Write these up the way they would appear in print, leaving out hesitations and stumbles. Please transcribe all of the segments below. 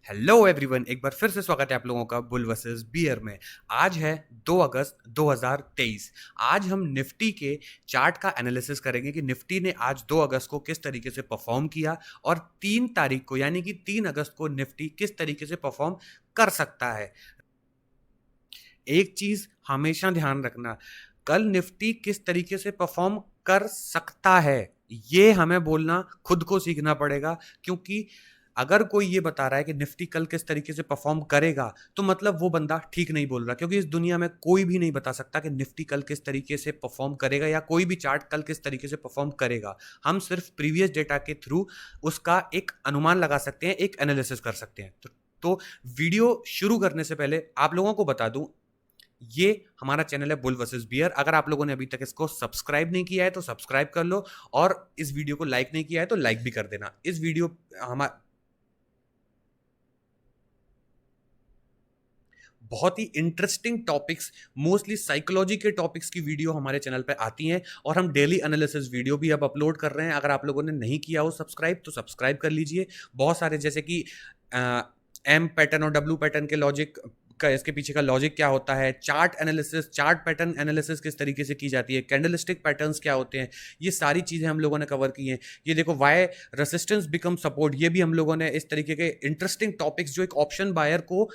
Hello everyone, एक बार फिर से स्वागत है आप लोगों का बुल वर्सेस बियर में। आज है 2 अगस्त 2023। आज हम निफ्टी के चार्ट का एनालिसिस करेंगे कि निफ्टी ने आज 2 अगस्त को किस तरीके से परफॉर्म किया और 3 तारीख को यानी कि 3 अगस्त को निफ्टी किस तरीके से परफॉर्म कर सकता है। एक चीज हमेशा ध्यान रखना, कल निफ्टी किस तरीके से परफॉर्म कर सकता है ये हमें बोलना खुद को सीखना पड़ेगा, क्योंकि अगर कोई ये बता रहा है कि निफ्टी कल किस तरीके से परफॉर्म करेगा तो मतलब वो बंदा ठीक नहीं बोल रहा, क्योंकि इस दुनिया में कोई भी नहीं बता सकता कि निफ्टी कल किस तरीके से परफॉर्म करेगा या कोई भी चार्ट कल किस तरीके से परफॉर्म करेगा। हम सिर्फ प्रीवियस डेटा के थ्रू उसका एक अनुमान लगा सकते हैं, एक एनालिसिस कर सकते हैं। तो वीडियो शुरू करने से पहले आप लोगों को बता दूं, ये हमारा चैनल है बुल वर्सेस बियर। अगर आप लोगों ने अभी तक इसको सब्सक्राइब नहीं किया है तो सब्सक्राइब कर लो, और इस वीडियो को लाइक नहीं किया है तो लाइक भी कर देना। इस वीडियो हमारा बहुत ही इंटरेस्टिंग टॉपिक्स, मोस्टली साइकोलॉजी के टॉपिक्स की वीडियो हमारे चैनल पे आती हैं, और हम डेली एनालिसिस वीडियो भी अब अपलोड कर रहे हैं। अगर आप लोगों ने नहीं किया हो सब्सक्राइब तो सब्सक्राइब कर लीजिए। बहुत सारे, जैसे कि एम पैटर्न और डब्ल्यू पैटर्न के लॉजिक का, इसके पीछे का लॉजिक क्या होता है, chart analysis, chart pattern analysis किस तरीके से की जाती है, कैंडलस्टिक पैटर्न्स क्या होते हैं, ये सारी चीज़ें हम लोगों ने कवर की हैं। ये देखो, वाई रेसिस्टेंस बिकम सपोर्ट, ये भी हम लोगों ने इस तरीके के इंटरेस्टिंग टॉपिक्स जो एक ऑप्शन बायर को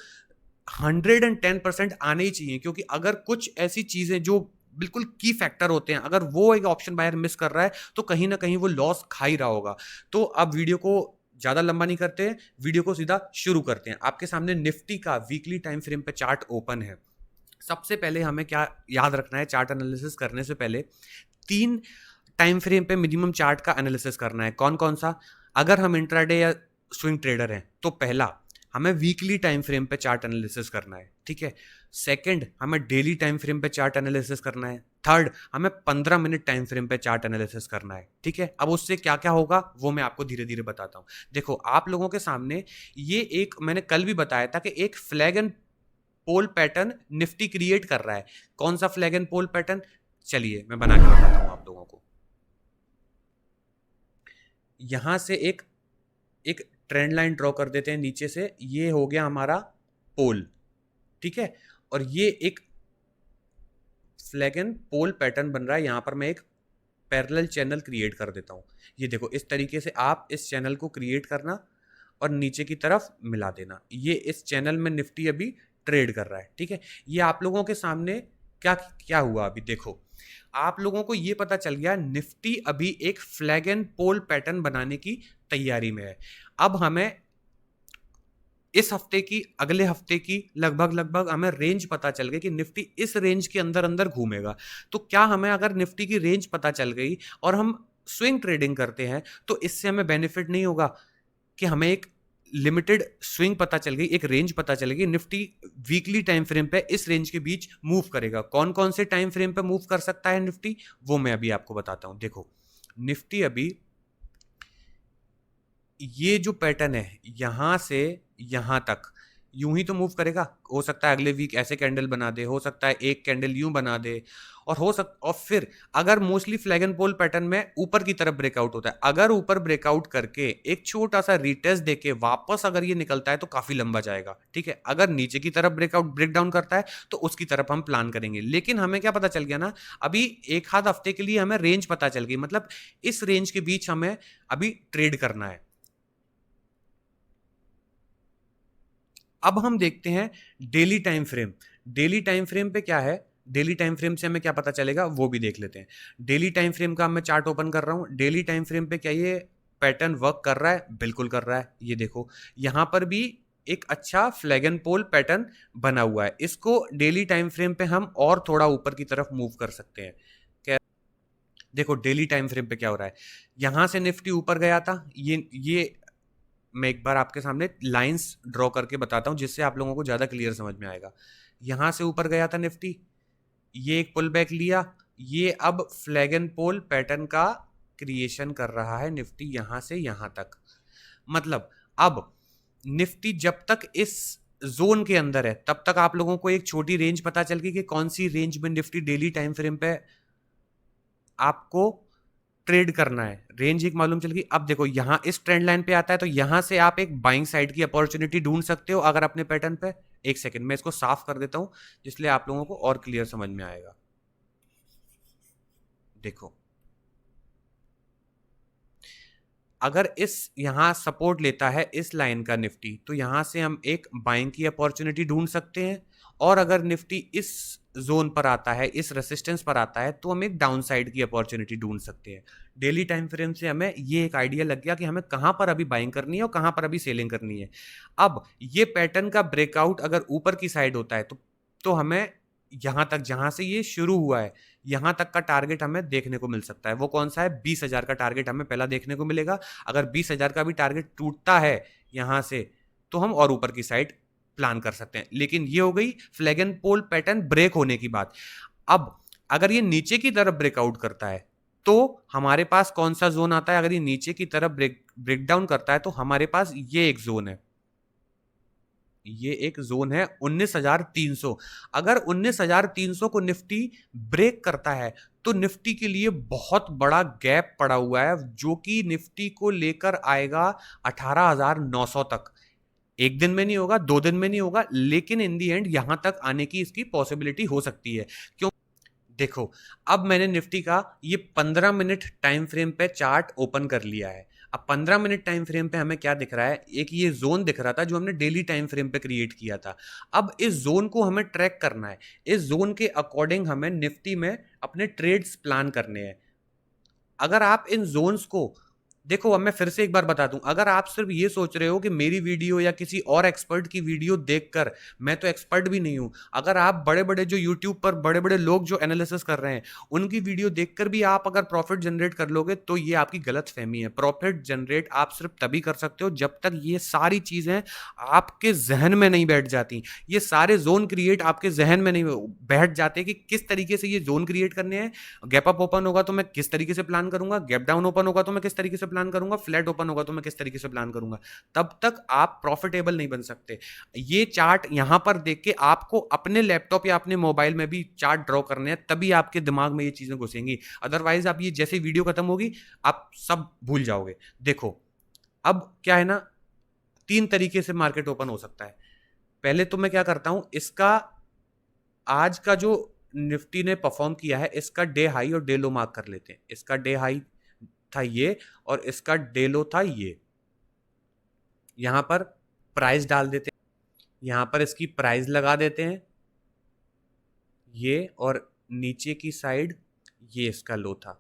110% आने ही चाहिए, क्योंकि अगर कुछ ऐसी चीजें जो बिल्कुल की फैक्टर होते हैं, अगर वो एक ऑप्शन बायर मिस कर रहा है तो कहीं ना कहीं वो लॉस खा ही रहा होगा। तो अब वीडियो को ज्यादा लंबा नहीं करते हैं, वीडियो को सीधा शुरू करते हैं। आपके सामने निफ्टी का वीकली टाइम फ्रेम पे चार्ट ओपन है। सबसे पहले हमें क्या याद रखना है, चार्ट एनालिसिस करने से पहले 3 टाइम फ्रेम पे मिनिमम चार्ट का एनालिसिस करना है। कौन कौन सा? अगर हम इंट्राडे या स्विंग ट्रेडर हैं तो पहला, हमें वीकली टाइम फ्रेम पे चार्ट एनालिसिस करना है, ठीक है। सेकंड, हमें डेली टाइम फ्रेम पे चार्ट एनालिसिस करना है। थर्ड, हमें 15 मिनट टाइम फ्रेम पे चार्ट एनालिसिस करना है, ठीक है। अब उससे क्या क्या होगा वो मैं आपको धीरे धीरे बताता हूं। देखो, आप लोगों के सामने ये एक, मैंने कल भी बताया था कि एक flag and pole pattern Nifty create कर रहा है। कौन सा फ्लैग एंड पोल पैटर्न? चलिए मैं बना के बताता हूं आप लोगों को। यहां से एक एक ट्रेंड लाइन ड्रॉ कर देते हैं नीचे से, ये हो गया हमारा पोल, ठीक है। और ये एक फ्लैग एंड पोल पैटर्न बन रहा है। यहां पर मैं एक पैरेलल चैनल क्रिएट कर देता हूं। ये देखो, इस तरीके से आप इस चैनल को क्रिएट करना और नीचे की तरफ मिला देना। ये इस चैनल में निफ्टी अभी ट्रेड कर रहा है, ठीक है। ये आप लोगों के सामने क्या क्या हुआ अभी देखो, आप लोगों को ये पता चल गया निफ्टी अभी एक फ्लैग एंड पोल पैटर्न बनाने की तैयारी में है। अब हमें इस हफ्ते की, अगले हफ्ते की लगभग लगभग हमें रेंज पता चल गई कि निफ्टी इस रेंज के अंदर अंदर घूमेगा। तो क्या हमें, अगर निफ्टी की रेंज पता चल गई और हम स्विंग ट्रेडिंग करते हैं तो इससे हमें बेनिफिट नहीं होगा कि हमें एक लिमिटेड स्विंग पता चल गई, एक रेंज पता चल गई, निफ्टी वीकली टाइम फ्रेम पे इस रेंज के बीच मूव करेगा। कौन कौन से टाइम फ्रेम पे मूव कर सकता है निफ्टी, वो मैं अभी आपको बताता हूं। देखो, निफ्टी अभी ये जो पैटर्न है यहां से यहां तक यूं ही तो मूव करेगा। हो सकता है अगले वीक ऐसे कैंडल बना दे, हो सकता है एक कैंडल यूं बना दे, और फिर अगर mostly flag and pole pattern में ऊपर की तरफ ब्रेकआउट होता है, अगर ऊपर ब्रेकआउट करके एक छोटा सा रिटेस्ट देके वापस अगर ये निकलता है तो काफी लंबा जाएगा, ठीक है। अगर नीचे की तरफ ब्रेकडाउन करता है तो उसकी तरफ हम प्लान करेंगे। लेकिन हमें क्या पता चल गया ना, अभी एक आध हफ्ते के लिए हमें रेंज पता चल गई, मतलब इस रेंज के बीच हमें अभी ट्रेड करना है। अब हम देखते हैं daily time frame. Daily time frame पे क्या है, डेली टाइम फ्रेम से हमें क्या पता चलेगा वो भी देख लेते हैं। डेली टाइम फ्रेम का मैं चार्ट ओपन कर रहा हूं। डेली टाइम फ्रेम पे क्या ये पैटर्न वर्क कर रहा है? बिल्कुल कर रहा है। ये देखो, यहां पर भी एक अच्छा फ्लैग एंड पोल पैटर्न बना हुआ है। इसको डेली टाइम फ्रेम पे हम और थोड़ा ऊपर की तरफ मूव कर सकते हैं। क्या देखो, डेली टाइम फ्रेम पे क्या हो रहा है, यहां से निफ्टी ऊपर गया था। ये मैं एक बार आपके सामने लाइंस ड्रॉ करके बताता हूं जिससे आप लोगों को ज्यादा क्लियर समझ में आएगा। यहां से ऊपर गया था निफ्टी, ये एक पुल बैक लिया, ये अब फ्लैग एंड पोल पैटर्न का क्रिएशन कर रहा है निफ्टी यहां से यहां तक। मतलब अब निफ्टी जब तक इस जोन के अंदर है तब तक आप लोगों को एक छोटी रेंज पता चल गई कि कौन सी रेंज में निफ्टी डेली टाइम फ्रेम पे आपको ट्रेड करना है, रेंज एक मालूम चल गई। अब देखो यहाँ इस ट्रेंड लाइन पे आता है तो यहाँ से आप एक बाइंग साइड की अपॉर्चुनिटी ढूंढ सकते हो अगर अपने पैटर्न पे। एक सेकंड मैं इसको साफ कर देता हूं जिसलिए आप लोगों को और क्लियर समझ में आएगा। देखो अगर इस यहां सपोर्ट लेता है इस लाइन का निफ्टी, तो यहां से हम एक बाइंग की अपॉर्चुनिटी ढूंढ सकते हैं। और अगर निफ्टी इस जोन पर आता है, इस रेसिस्टेंस पर आता है, तो हम एक डाउन साइड की अपॉर्चुनिटी ढूंढ सकते हैं। डेली टाइम फ्रेम से हमें ये एक आइडिया लग गया कि हमें कहां पर अभी बाइंग करनी है और कहां पर अभी सेलिंग करनी है। अब ये पैटर्न का ब्रेकआउट अगर ऊपर की साइड होता है तो हमें यहां तक जहां से ये शुरू हुआ है यहां तक का टारगेट हमें देखने को मिल सकता है। वो कौन सा है? 20,000 का टारगेट हमें पहला देखने को मिलेगा। अगर 20,000 का भी टारगेट टूटता है यहां से तो हम और ऊपर की साइड प्लान कर सकते हैं। लेकिन ये हो गई flag and pole pattern break होने की बात। अब अगर ये नीचे की तरफ ब्रेकआउट करता है तो हमारे पास कौन सा जोन आता है? अगर ये नीचे की तरफ ब्रेकडाउन करता है तो हमारे पास ये एक जोन है, ये एक जोन है 19,300। अगर 19,300 को निफ्टी ब्रेक करता है तो निफ्टी के लिए बहुत बड़ा गैप पड़ा हुआ है जो कि निफ्टी को लेकर आएगा 18,900 तक। एक दिन में नहीं होगा, 2 दिन में नहीं होगा, लेकिन इन दी एंड यहां तक आने की इसकी पॉसिबिलिटी हो सकती है। क्यों? देखो अब मैंने निफ्टी का ये 15 मिनट टाइम फ्रेम पे चार्ट ओपन कर लिया है। अब 15 मिनट टाइम फ्रेम पे हमें क्या दिख रहा है? एक ये जोन दिख रहा था जो हमने डेली टाइम फ्रेम पे क्रिएट किया था। अब इस जोन को हमें ट्रैक करना है, इस जोन के अकॉर्डिंग हमें निफ्टी में अपने ट्रेड्स प्लान करने हैं। अगर आप इन जोन्स को देखो, अब मैं फिर से एक बार बता दूं, अगर आप सिर्फ ये सोच रहे हो कि मेरी वीडियो या किसी और एक्सपर्ट की वीडियो देखकर, मैं तो एक्सपर्ट भी नहीं हूं, अगर आप बड़े बड़े जो यूट्यूब पर बड़े बड़े लोग जो एनालिसिस कर रहे हैं उनकी वीडियो देखकर भी आप अगर प्रॉफिट जनरेट कर लोगे तो ये आपकी गलत फहमी है। प्रॉफिट जनरेट आप सिर्फ तभी कर सकते हो जब तक ये सारी चीजें आपके जहन में नहीं बैठ जाती, ये सारे जोन क्रिएट आपके जहन में नहीं बैठ जाते कि किस तरीके से ये जोन क्रिएट करने हैं। गैप अप ओपन होगा तो मैं किस तरीके से प्लान करूंगा, गैप डाउन ओपन होगा तो मैं किस तरीके से प्लान करूंगा, फ्लैट ओपन होगा तो मैं किस तरीके से प्लान करूंगा। तब तक आप प्रॉफिटेबल नहीं बन सकते। ये चार्ट यहां पर देख के आपको अपने लैपटॉप या अपने मोबाइल में भी चार्ट ड्रॉ करने हैं, तभी आपके दिमाग में ये चीजें घुसेंगी। अदरवाइज आप ये जैसे वीडियो खत्म होगी आप सब भूल जाओगे। देखो अब क्या है ना, 3 तरीके से मार्केट ओपन हो सकता है। पहले तो मैं क्या करता हूं, इसका आज का जो निफ्टी ने परफॉर्म किया है इसका डे हाई और डे लो मार्क कर लेते हैं। इसका डे हाई था ये और इसका डे लो था ये। यहां पर प्राइस डाल देते हैं, यहां पर इसकी प्राइस लगा देते हैं ये, और नीचे की साइड ये इसका लो था।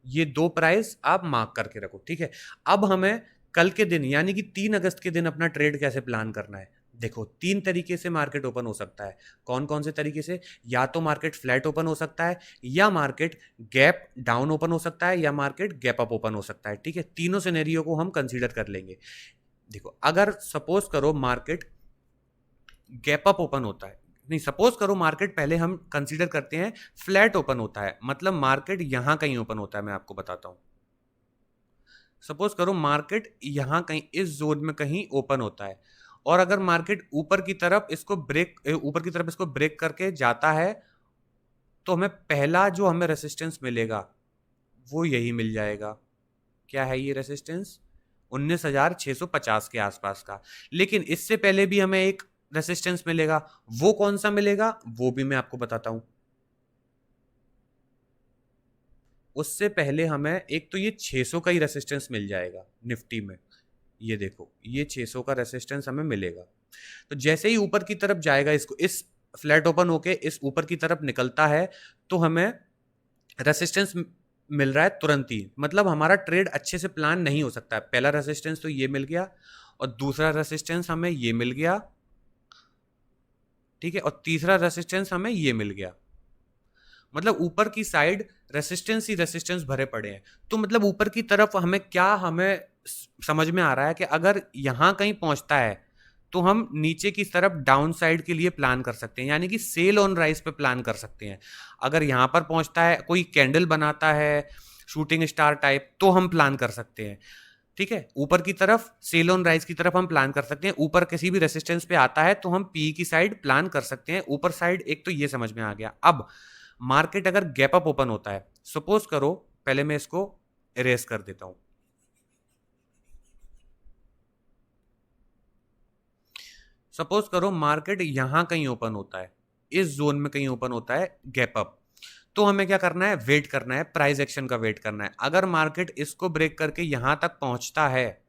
ये 2 प्राइस आप मार्क करके रखो, ठीक है। अब हमें कल के दिन यानी कि 3 अगस्त के दिन अपना ट्रेड कैसे प्लान करना है। देखो 3 तरीके से मार्केट ओपन हो सकता है। कौन कौन से तरीके से? या तो मार्केट फ्लैट ओपन हो सकता है, या मार्केट गैप डाउन ओपन हो सकता है, या मार्केट गैप अप ओपन हो सकता है, ठीक है। तीनों सिनेरियो को हम कंसीडर कर लेंगे। देखो अगर सपोज करो मार्केट गैप अप ओपन होता है, नहीं सपोज करो मार्केट पहले हम कंसीडर करते हैं फ्लैट ओपन होता है, मतलब मार्केट यहां कहीं ओपन होता है। मैं आपको बताता हूं, सपोज करो मार्केट यहां कहीं इस जोन में कहीं ओपन होता है, और अगर मार्केट ऊपर की तरफ इसको ब्रेक करके जाता है तो हमें पहला जो हमें रेसिस्टेंस मिलेगा वो यही मिल जाएगा। क्या है ये रेसिस्टेंस? 19,650 के आसपास का। लेकिन इससे पहले भी हमें एक रेसिस्टेंस मिलेगा, वो कौन सा मिलेगा वो भी मैं आपको बताता हूं। उससे पहले हमें एक तो ये 600 का ही रेसिस्टेंस मिल जाएगा निफ्टी में। ये देखो ये 600 का रेसिस्टेंस हमें मिलेगा। तो जैसे ही ऊपर की तरफ जाएगा, इसको इस फ्लैट ओपन होके इस ऊपर की तरफ निकलता है तो हमें रेसिस्टेंस मिल रहा है तुरंत ही, मतलब हमारा ट्रेड अच्छे से प्लान नहीं हो सकता है। पहला रेसिस्टेंस तो ये मिल गया, और दूसरा रेसिस्टेंस हमें ये मिल गया, ठीक है, और तीसरा रेसिस्टेंस हमें ये मिल गया। मतलब ऊपर की साइड रेसिस्टेंस ही रेसिस्टेंस भरे पड़े हैं। तो मतलब ऊपर की तरफ हमें समझ में आ रहा है कि अगर यहां कहीं पहुंचता है तो हम नीचे की तरफ डाउन साइड के लिए प्लान कर सकते हैं, यानी कि सेल ऑन राइज पे प्लान कर सकते हैं। अगर यहां पर पहुंचता है, कोई कैंडल बनाता है शूटिंग स्टार टाइप, तो हम प्लान कर सकते हैं, ठीक है। ऊपर की तरफ सेल ऑन राइज की तरफ हम प्लान कर सकते हैं। ऊपर किसी भी रेसिस्टेंस पे आता है तो हम पी की साइड प्लान कर सकते हैं। ऊपर साइड एक तो ये समझ में आ गया। अब मार्केट अगर गैप अप ओपन होता है, सपोज करो पहले मैं इसको इरेज कर देता हूं। सपोज करो मार्केट यहां कहीं ओपन होता है, इस जोन में कहीं ओपन होता है गैप अप, तो हमें क्या करना है, वेट करना है, प्राइस एक्शन का वेट करना है। अगर मार्केट इसको ब्रेक करके यहां तक पहुंचता है,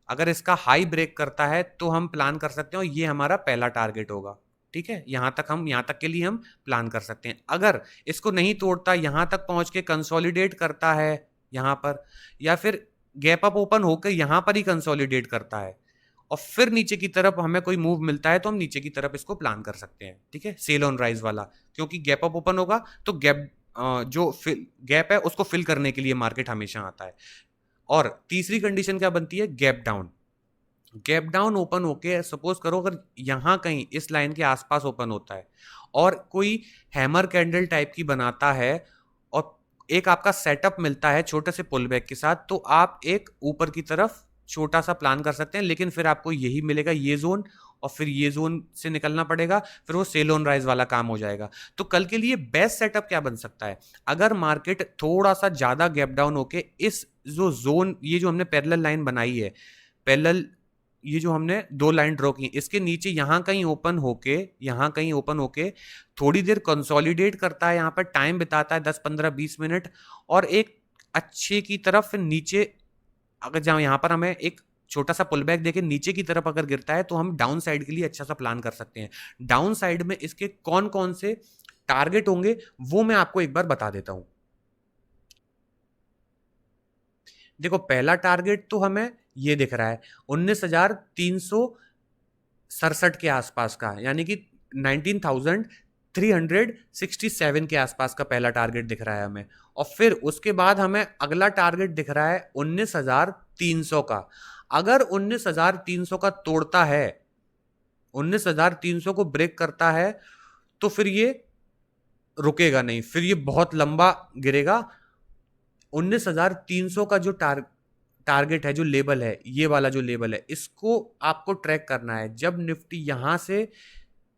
अगर इसका हाई ब्रेक करता है, तो हम प्लान कर सकते हैं ये हमारा पहला टारगेट होगा। ठीक है, यहां तक के लिए हम प्लान कर सकते हैं। अगर इसको नहीं तोड़ता, यहां तक पहुंच के कंसोलिडेट करता है यहां पर, या फिर गैप अप ओपन होकर यहां पर ही कंसोलिडेट करता है और फिर नीचे की तरफ हमें कोई मूव मिलता है, तो हम नीचे की तरफ इसको प्लान कर सकते हैं। ठीक है, सेल ऑन राइज वाला, क्योंकि गैप अप ओपन होगा तो जो गैप है उसको फिल करने के लिए मार्केट हमेशा आता है। और तीसरी कंडीशन क्या बनती है, gap down. Gap down open होके सपोज करो अगर यहां कहीं इस लाइन के आसपास ओपन होता है और कोई हैमर कैंडल टाइप की बनाता है और एक आपका सेटअप मिलता है छोटे से पुल बैक के साथ, तो आप एक ऊपर की तरफ छोटा सा प्लान कर सकते हैं। लेकिन फिर आपको यही मिलेगा, ये जोन, और फिर ये जोन से निकलना पड़ेगा, फिर वो सेल ऑन राइज वाला काम हो जाएगा। तो कल के लिए बेस्ट सेटअप क्या बन सकता है, अगर मार्केट थोड़ा सा ज्यादा गैप डाउन होके इस जो जोन, ये जो हमने पैरेलल लाइन बनाई है, पैरेलल ये जो हमने दो लाइन ड्रॉ की, इसके नीचे यहां कहीं ओपन होके थोड़ी देर कंसोलिडेट करता है, यहां पर टाइम बिताता है 10 15 20 मिनट, और एक अच्छे की तरफ नीचे, अगर जहां यहां पर हमें एक छोटा सा पुल बैक देके नीचे की तरफ अगर गिरता है, तो हम डाउन साइड के लिए अच्छा सा प्लान कर सकते हैं। डाउन साइड में इसके कौन कौन से टारगेट होंगे वो मैं आपको एक बार बता देता हूं। देखो पहला टारगेट तो हमें ये दिख रहा है 19,367 के आसपास का, यानी कि 19,367 के आसपास का पहला टारगेट दिख रहा है हमें। और फिर उसके बाद हमें अगला टारगेट दिख रहा है 19,300 का। अगर 19,300 का तोड़ता है, 19,300 को ब्रेक करता है, तो फिर ये रुकेगा नहीं, फिर ये बहुत लंबा गिरेगा। 19,300 का जो टारगेट है, जो लेवल है, ये वाला जो लेवल है, इसको आपको ट्रैक करना है। जब निफ्टी यहां से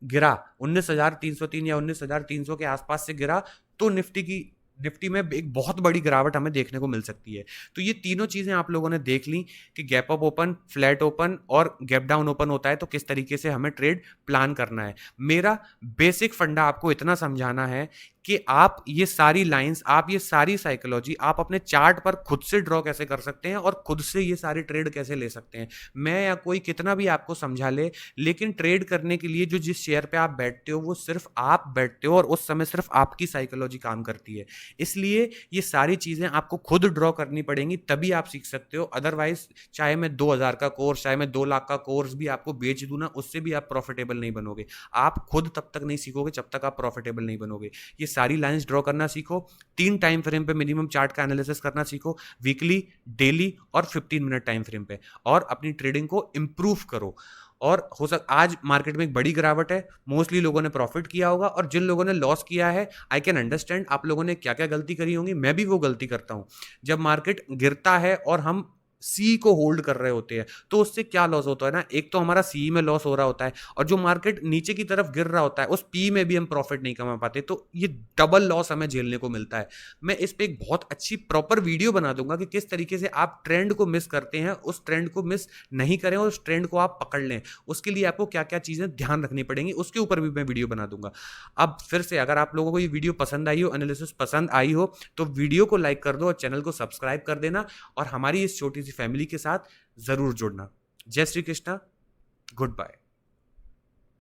गिरा 19,303 या 19,300 के आसपास से गिरा, तो निफ्टी में एक बहुत बड़ी गिरावट हमें देखने को मिल सकती है। तो ये तीनों चीजें आप लोगों ने देख ली कि gap up open, flat open और गैप डाउन ओपन होता है, तो किस तरीके से हमें ट्रेड प्लान करना है। मेरा बेसिक फंडा आपको इतना समझाना है कि आप ये सारी लाइंस, आप ये सारी साइकोलॉजी आप अपने चार्ट पर खुद से ड्रॉ कैसे कर सकते हैं और खुद से ये सारी ट्रेड कैसे ले सकते हैं। मैं या कोई कितना भी आपको समझा ले, लेकिन ट्रेड करने के लिए जो जिस शेयर पे आप बैठते हो, वो सिर्फ आप बैठते हो और उस समय सिर्फ आपकी साइकोलॉजी काम करती है। इसलिए ये सारी चीजें आपको खुद ड्रॉ करनी पड़ेंगी, तभी आप सीख सकते हो। अदरवाइज चाहे मैं 2,000 का कोर्स, चाहे मैं 2 लाख का कोर्स भी आपको बेच दूं ना, उससे भी आप प्रॉफिटेबल नहीं बनोगे। आप खुद तब तक नहीं सीखोगे जब तक आप प्रॉफिटेबल नहीं बनोगे। ये सारी लाइंस ड्रॉ करना सीखो, 3 टाइम फ्रेम पे मिनिमम चार्ट का एनालिसिस करना सीखो, वीकली, डेली और 15 मिनट टाइम फ्रेम पे, और अपनी ट्रेडिंग को इंप्रूव करो। और आज मार्केट में एक बड़ी गिरावट है, मोस्टली लोगों ने प्रॉफिट किया होगा, और जिन लोगों ने लॉस किया है, आई कैन अंडरस्टैंड आप लोगों ने क्या क्या गलती करी होंगी। मैं भी वो गलती करता हूं। जब मार्केट गिरता है और हम सी को होल्ड कर रहे होते हैं, तो उससे क्या लॉस होता है ना, एक तो हमारा सी में लॉस हो रहा होता है, और जो मार्केट नीचे की तरफ गिर रहा होता है उस पी में भी हम प्रॉफिट नहीं कमा पाते, तो ये डबल लॉस हमें झेलने को मिलता है। मैं इस पे एक बहुत अच्छी प्रॉपर वीडियो बना दूंगा कि किस तरीके से आप ट्रेंड को मिस करते हैं, उस ट्रेंड को मिस नहीं करें और उस ट्रेंड को आप पकड़ लें। उसके लिए आपको क्या क्या चीजें ध्यान रखनी पड़ेंगी, उसके ऊपर भी मैं वीडियो बना दूंगा। अब फिर से अगर आप लोगों को ये वीडियो पसंद आई हो, एनालिसिस पसंद आई हो, तो वीडियो को लाइक कर दो और चैनल को सब्सक्राइब कर देना, और हमारी इस छोटी सी फैमिली के साथ जरूर जुड़ना। जय श्री कृष्णा, गुड बाय।